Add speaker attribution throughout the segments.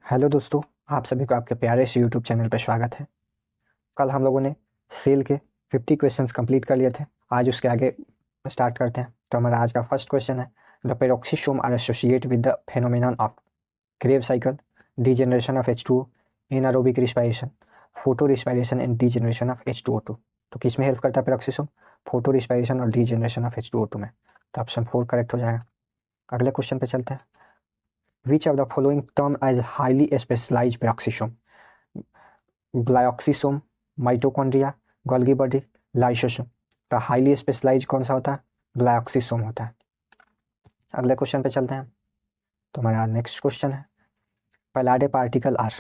Speaker 1: Hello दोस्तों, आप सभी को आपके प्यारे से यूट्यूब चैनल पर स्वागत है। कल हम लोगों ने सेल के 50 क्वेश्चंस कंप्लीट कर लिए थे। आज उसके आगे स्टार्ट करते हैं। तो हमारा आज का फर्स्ट क्वेश्चन है, the peroxisome are associate with the phenomenon of Krebs cycle, degeneration of H2O, anaerobic respiration, photo respiration and degeneration of H2O2। तो किस में हेल्प करता है पेरोक्सिसोम? फोटो रिस्पायरेशन और डीजेनरेशन ऑफ H2O2 में। तो ऑप्शन 4 करेक्ट हो जाएगा। अगले क्वेश्चन पे चलते हैं। Which of the following term as highly specialized peroxisome? Glyoxysome, mitochondria, Golgi body, lysosome. तो हाईली स्पेशलाइज कौन सा होता है? ग्लाइक्सिसोम होता है। अगले क्वेश्चन पे चलते हैं। तो हमारा नेक्स्ट क्वेश्चन है, Palade particle are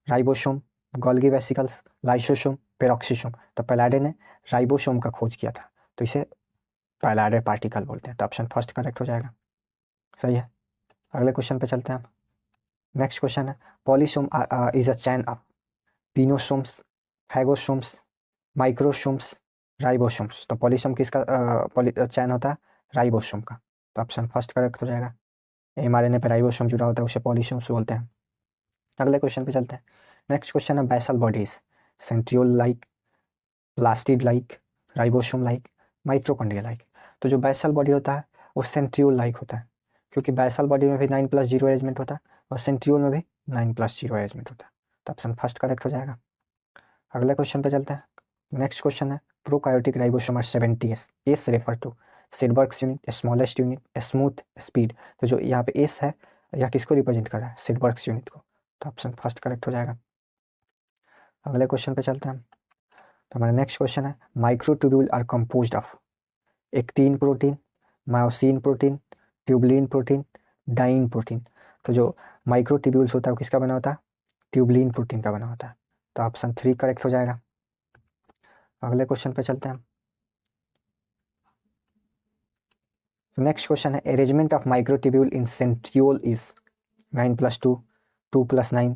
Speaker 1: ribosome, Golgi vesicles, lysosome, peroxisome. तो पैलाडे ने राइबोसोम का खोज किया था, तो इसे पैलाडे पार्टिकल बोलते हैं। तो ऑप्शन फर्स्ट करेक्ट हो जाएगा। सही है। अगले क्वेश्चन पे चलते हैं। नेक्स्ट क्वेश्चन है, polysome is a chain of pinosomes, phagosomes, microsomes, ribosomes. तो पॉलीसोम किसका चैन होता है? राइबोसोम का। तो ऑप्शन फर्स्ट करेक्ट हो जाएगा। एमआरएनए पे राइबोसोम जुड़ा होता है, उसे पॉलीसोम्स बोलते हैं। अगले क्वेश्चन पे चलते हैं। नेक्स्ट क्वेश्चन है, basal bodies centriole like, plastid like, ribosome like, mitochondria like. तो जो बेसल बॉडी होता है वो सेंट्रियोल लाइक होता है, क्योंकि बेसल बॉडी में भी 9+0 अरेंजमेंट होता है और सेंट्रियोल में भी 9+0 अरेंजमेंट होता है। तो ऑप्शन फर्स्ट करेक्ट हो जाएगा। अगले क्वेश्चन पे चलते हैं। नेक्स्ट क्वेश्चन है, prokaryotic ribosome are 70S, S refer to Svedberg's unit, smallest unit, smooth, speed. तो जो यहाँ पे एस है यह किसको रिप्रेजेंट कर रहा है? सिडबर्ग्स यूनिट को। तो ऑप्शन फर्स्ट करेक्ट हो जाएगा। अगले क्वेश्चन पे चलते हैं। तो हमारा नेक्स्ट क्वेश्चन है, microtubule are composed of actin protein, myosin protein, tubulin protein, dynein protein. तो जो माइक्रोट्यूब्यूल्स होता है वो किसका बना होता है? ट्यूबलिन प्रोटीन का बना होता है। तो ऑप्शन 3 करेक्ट हो जाएगा। अगले क्वेश्चन पे चलते हैं। नेक्स्ट क्वेश्चन है, arrangement of microtubule in centriole is 9+2, 2+9,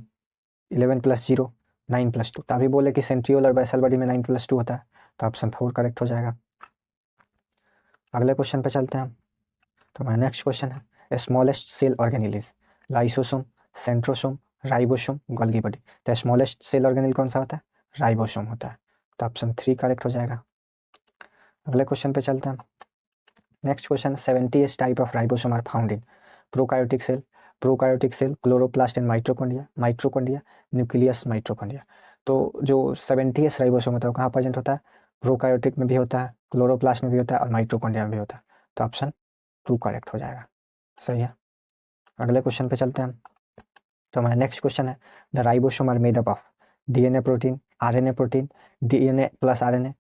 Speaker 1: 11+0, 9+2। तो अभी बोले कि सेंट्रियोल और बेसल बॉडी में 9+2 होता है, तो ऑप्शन 4 करेक्ट हो जाएगा। अगले क्वेश्चन पे चलते हैं। तो हमारा नेक्स्ट क्वेश्चन है, smallest cell organelle is lysosome, centrosome, ribosome, Golgi body. तो स्मॉलेस्ट सेल ऑर्गेनेल कौन सा होता है? राइबोसोम होता है। तो ऑप्शन 3 करेक्ट हो जाएगा। अगले क्वेश्चन पे चलते हैं। Next question, 70S type of ribosome are found in prokaryotic cell, prokaryotic cell, chloroplast and mitochondria, mitochondria, nucleus, mitochondria. तो जो 70S राइबोसोम होता है वो कहाँ प्रेजेंट होता है? प्रोकायोटिक में भी होता है, क्लोरोप्लास्ट में भी होता है और माइट्रोकॉन्ड्रिया में भी होता है। तो ऑप्शन 2 करेक्ट हो जाएगा। सही है। अगले क्वेश्चन पे चलते हैं हम। तो हमारा नेक्स्ट क्वेश्चन है, the ribosome are made up of DNA protein, RNA protein, DNA plus RNA,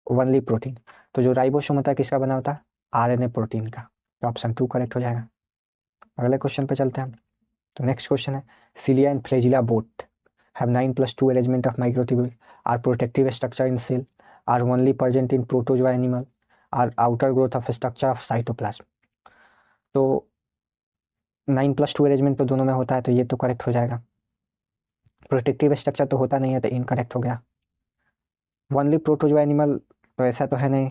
Speaker 1: only protein. तो जो राइबोसोम होता है किसका बना होता है? आरएनए प्रोटीन का। तो ऑप्शन 2 करेक्ट हो जाएगा। अगले क्वेश्चन पे चलते हैं हम। तो नेक्स्ट क्वेश्चन है, cilia and flagella both have 9+2 arrangement of microtubule, are protective structure in cell, are only present in protozoa animal, are outer growth of structure of cytoplasm. तो 9+2 अरेंजमेंट तो दोनों में होता है, तो ये तो करेक्ट हो जाएगा। प्रोटेक्टिव स्ट्रक्चर तो होता नहीं है, तो इनकरेक्ट हो गया। ओनली प्रोटोजोआ एनिमल तो ऐसा तो है नहीं,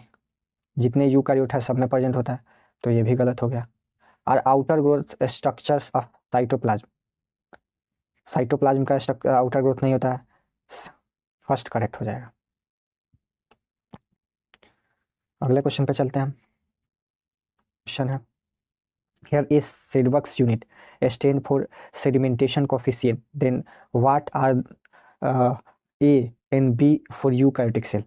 Speaker 1: जितने यूकारियोट है सब में प्रेजेंट होता है, तो ये भी गलत हो गया। और outer growth structures of cytoplasm, cytoplasm का आउटर ग्रोथ नहीं होता है, फर्स्ट करेक्ट हो जाएगा। अगले क्वेश्चन पे चलते हैं हम। क्वेश्चन है, here is Sedgwick's unit stand for sedimentation coefficient, then what are A and B for eukaryotic cell?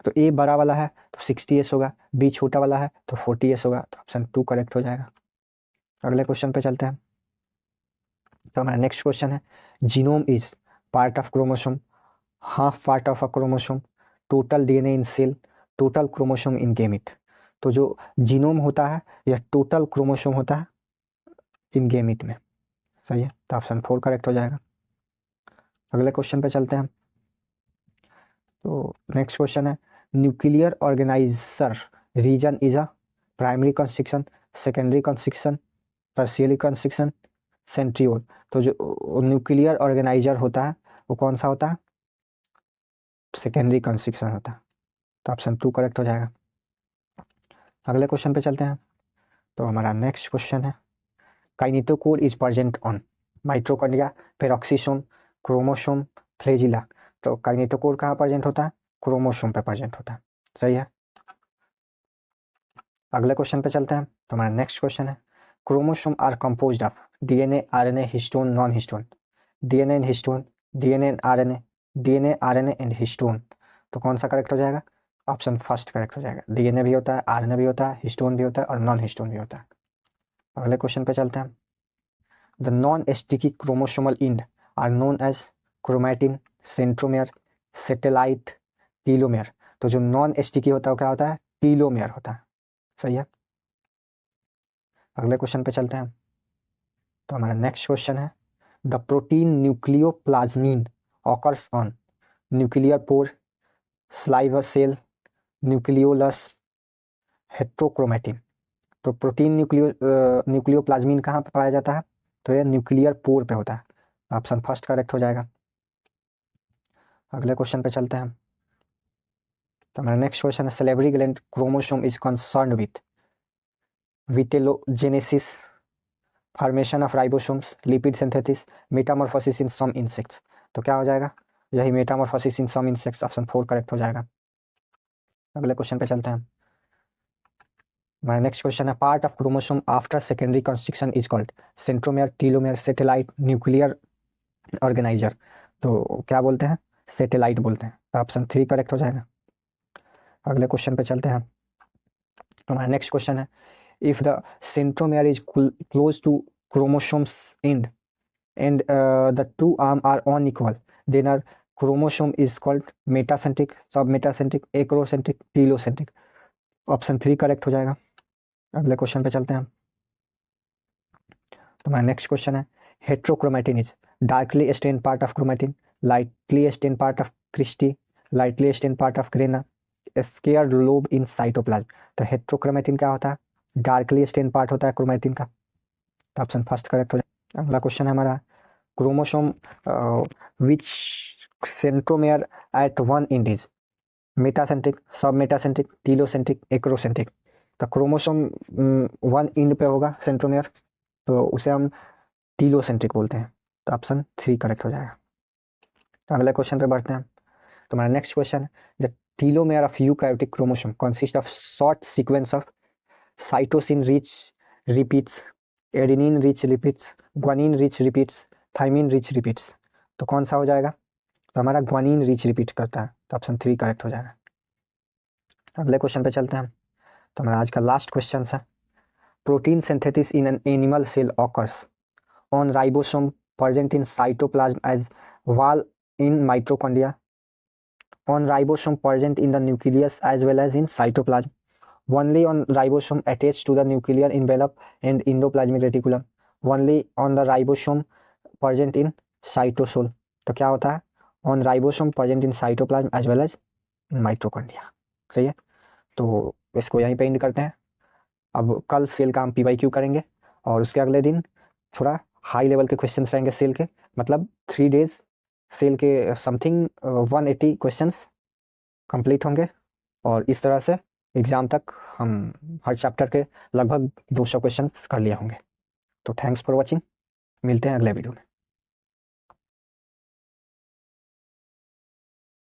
Speaker 1: तो A बड़ा वाला है तो 60S होगा, B छोटा वाला है तो 40S होगा। तो ऑप्शन 2 करेक्ट हो जाएगा। अगले क्वेश्चन पे चलते हैं। तो हमारा नेक्स्ट क्वेश्चन है, genome is part of chromosome, half part of a chromosome, total DNA in cell, total chromosome in gamete. तो जो जीनोम होता है यह टोटल क्रोमोसोम होता है इन गैमेट में। सही है। तो ऑप्शन 4 करेक्ट हो जाएगा। अगले क्वेश्चन पे चलते हैं। तो नेक्स्ट क्वेश्चन है, nuclear organiser region is a primary construction, secondary construction, tertiary construction, centriole. तो जो न्यूक्लियर ऑर्गेनाइजर होता है वो कौन सा होता है? सेकेंडरी कंस्ट्रक्शन होता है। तो ऑप्शन 2 करेक्ट हो जाएगा। अगले क्वेश्चन पे चलते हैं। तो हमारा नेक्स्ट क्वेश्चन है, kinetochore is present on mitochondria, peroxisome, chromosome, flagella. तो काइनेटोकोर कहाँ प्रेजेंट होता है? क्रोमोसोम पे प्रेजेंट होता है। सही है। अगले क्वेश्चन पे चलते हैं। तो हमारा नेक्स्ट क्वेश्चन है, chromosome are composed of DNA, RNA, histone, non histone. DNA and histone, DNA and RNA, DNA, RNA and histone. तो कौन सा करेक्ट हो जाएगा? ऑप्शन फर्स्ट करेक्ट हो जाएगा। डीएनए भी होता है, आरएनए भी होता है, हिस्टोन भी होता है और नॉन हिस्टोन भी होता है। अगले क्वेश्चन पे चलते हैं। The non sticky chromosomal end are known as chromatin, centromere, satellite, telomere. तो जो नॉन स्टिकी होता है वो क्या होता है? टीलोमेयर होता है। सही है। अगले क्वेश्चन पे चलते हैं। तो हमारा नेक्स्ट क्वेश्चन है, the protein nucleoplasmin occurs on nuclear pore, saliva cell, nucleolus, heterochromatin. तो प्रोटीन न्यूक्लियोप्लाज्मिन कहाँ पे पाया जाता है? तो ये न्यूक्लियर पोर पे होता है। ऑप्शन फर्स्ट करेक्ट हो जाएगा। अगले क्वेश्चन पे चलते हैं। तो हमारा नेक्स्ट क्वेश्चन है, salivary gland chromosome is concerned with vitellogenesis, formation of ribosomes, lipid synthesis, metamorphosis in some insects. तो क्या हो जाएगा? यही metamorphosis in some insects, option 4 correct हो जाएगा। अगले क्वेश्चन पे चलते हैं। हमारा नेक्स्ट क्वेश्चन है, part of chromosome after secondary construction is called centromere, telomere, satellite, nuclear organiser. तो क्या बोलते हैं? सेटेलाइट बोलते हैं। तो ऑप्शन 3 करेक्ट हो जाएगा। अगले क्वेश्चन पे चलते हैं। हमारा नेक्स्ट क्वेश्चन है, if the centromere is close to chromosomes and the two arm are unequal, then our chromosome is called metacentric, submetacentric, acrocentric, telocentric। Option 3 correct हो जाएगा। अगले क्वेश्चन पे चलते हैं। तो हमारा नेक्स्ट क्वेश्चन है, heterochromatin is darkly stain part of chromatin, lightly stain part of cristae, lightly stain part of grana, scare lobe in cytoplasm. तो हेट्रोक्रोमैटिन क्या होता है? डार्कली स्टेन पार्ट होता है क्रोमैटिन का। तो ऑप्शन फर्स्ट करेक्ट हो जाएगा। अगला क्वेश्चन है हमारा, chromosome which centromere at one end is metacentric, सब मेटासेंट्रिक, टीलोसेंट्रिक, एक्रोसेंट्रिक। तो क्रोमोसोम वन इंड पे होगा सेंट्रोमेयर, तो उसे हम टीलोसेंट्रिक बोलते हैं। तो ऑप्शन 3 करेक्ट हो जाएगा। तो अगले क्वेश्चन पे बढ़ते हैं। तो हमारा नेक्स्ट क्वेश्चन है, the telomere of eukaryotic chromosome consist of short sequence of cytosine rich repeats, adenine rich repeats, guanine rich repeats, thymine rich repeats. तो कौन सा हो जाएगा? तो हमारा ग्वानिन रिच रिपीट करता है। तो ऑप्शन 3 करेक्ट हो जाएगा। अगले क्वेश्चन पे चलते हैं। तो हमारा आज का लास्ट क्वेश्चन है, protein synthesis in an animal cell occurs on ribosome present in cytoplasm as well in mitochondria, on ribosome present in the nucleus as well as in cytoplasm, only on ribosome attached to the nuclear envelope and endoplasmic reticulum, only on the ribosome present in cytosol। तो क्या होता है? on ribosome present in cytoplasm as well as in mitochondria। सही है। तो इसको यहीं पे एंड करते हैं। अब कल सेल का हम PYQ करेंगे और उसके अगले दिन थोड़ा हाई लेवल के क्वेश्चंस रहेंगे सेल के, मतलब 3 डेज सेल के समथिंग 180 क्वेश्चंस कंप्लीट होंगे और इस तरह से एग्ज़ाम तक हम हर चैप्टर के लगभग 200 क्वेश्चन कर लिए होंगे। तो थैंक्स फॉर वॉचिंग, मिलते हैं अगले वीडियो में।